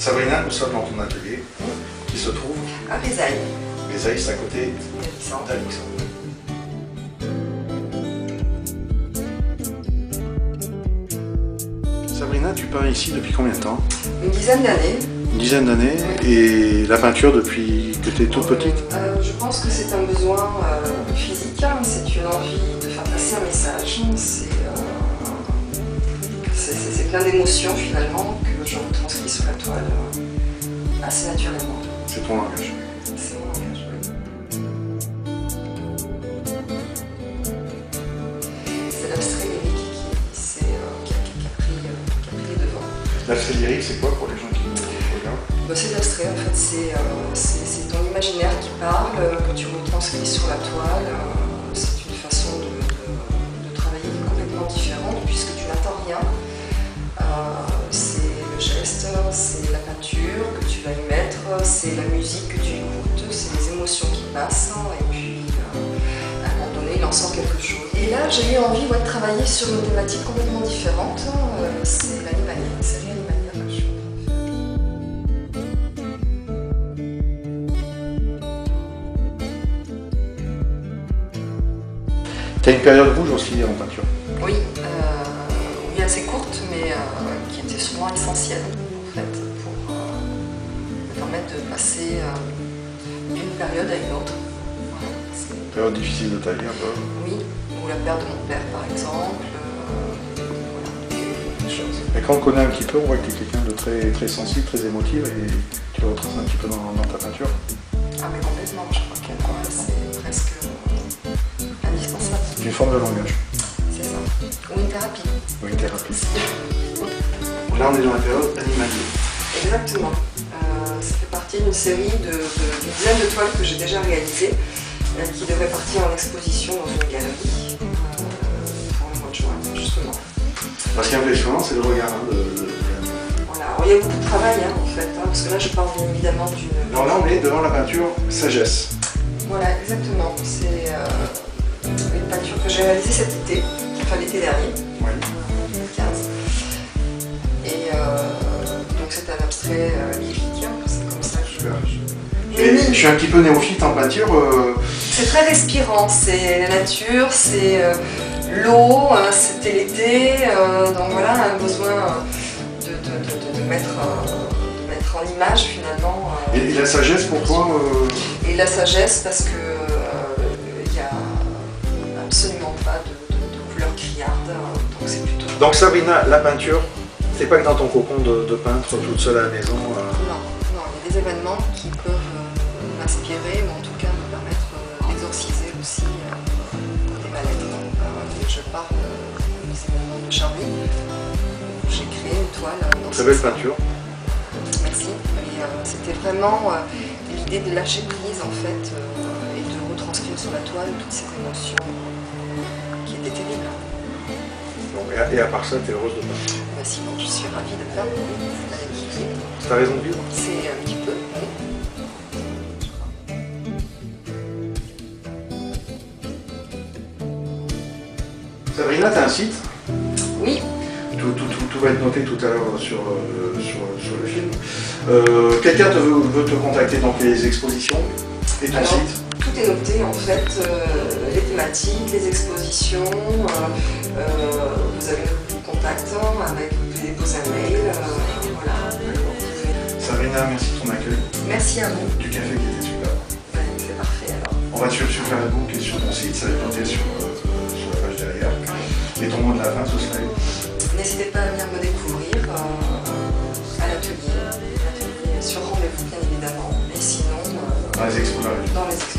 Sabrina, nous sommes dans ton atelier qui se trouve à Vézailles. Vézailles, c'est à côté d'Alexandre. Sabrina, tu peins ici depuis combien de temps? Une dizaine d'années. Une dizaine d'années. Et la peinture depuis que tu es toute petite? Je pense que c'est un besoin physique, hein. C'est une envie de faire passer un message. C'est plein d'émotions finalement que je retranscris sur la toile assez naturellement. C'est ton langage. C'est mon langage, oui. C'est l'abstrait lyrique qui a pris les devants. L'abstrait lyrique, c'est quoi pour les gens qui nous regardent? C'est l'abstrait en fait, c'est ton imaginaire qui parle, que tu retranscris sur la toile. C'est une façon de travailler complètement différente puisque tu n'attends rien. C'est le geste, c'est la peinture que tu vas y mettre, c'est la musique que tu écoutes, c'est les émotions qui passent et puis à un moment donné il en sort quelque chose. Et là j'ai eu envie de travailler sur une thématique complètement différente, c'est l'animalier, une série animalière que je suis en train de faire. Tu as une période rouge aussi en peinture? Oui, assez courte mais qui était souvent essentielle en fait pour me permettre de passer d'une période à une autre. Une période difficile de ta vie un peu? Oui, ou la perte de mon père par exemple, voilà, des choses. Et quand on te connaît un petit peu, on voit que tu es quelqu'un de très, très sensible, très émotif et tu le retraces un petit peu dans ta peinture. Ah mais complètement, je crois que c'est presque indispensable. C'est une forme de langage. C'est ça, ou une thérapie. Ou une thérapie. Là on est dans la période animalier. Exactement. Ça fait partie d'une série d'une dizaine de toiles que j'ai déjà réalisées qui devraient partir en exposition dans une galerie pour le mois de juin, justement. Ce qui est impressionnant, c'est le regard de voilà. Alors, il y a beaucoup de travail en fait, parce que là je parle bien évidemment d'une... Alors là on est devant la peinture sagesse. Voilà, exactement. C'est une peinture que j'ai réalisée cet été, enfin l'été dernier, Oui. 2015. Et donc c'est un abstrait lyrique, c'est comme ça que je suis un petit peu néophyte en peinture. C'est très respirant, c'est la nature, c'est l'eau, c'était l'été, donc voilà, un besoin de mettre en image finalement. Et la sagesse pour toi Et la sagesse parce que il n'y a absolument pas de couleur criarde, donc c'est plutôt... Donc Sabrina, la peinture, c'est pas que dans ton cocon de peintre toute seule à la maison. Non, il y a des événements qui peuvent m'inspirer, ou en tout cas me permettre d'exorciser aussi des mal-être. Je parle des événements de Charlie, où j'ai créé une toile. Très belle peinture. Merci. C'était vraiment l'idée de lâcher prise en fait et de retranscrire sur la toile toutes ces émotions qui étaient terribles. Bon, et à part ça, tu es heureuse de peindre? Sinon, je suis ravie de faire avec qui. C'est ta raison de vivre? C'est un petit peu, oui. Sabrina, tu as un site? Oui. Tout va être noté tout à l'heure sur le film. Quelqu'un veut te contacter dans les expositions et ton site? Tout est noté en fait, les thématiques, les expositions, vous avez le contact avec, vous pouvez déposer un mail, voilà. Sabrina, merci de ton accueil. Merci à vous. Du café qui était super. C'est parfait alors. On va sur Facebook et sur ton site, ça va être noté sur la page derrière. Et ton mot de la fin, ce serait? N'hésitez pas à venir me découvrir à l'atelier, sur rendez-vous bien évidemment, et sinon dans les expos. Dans les expos.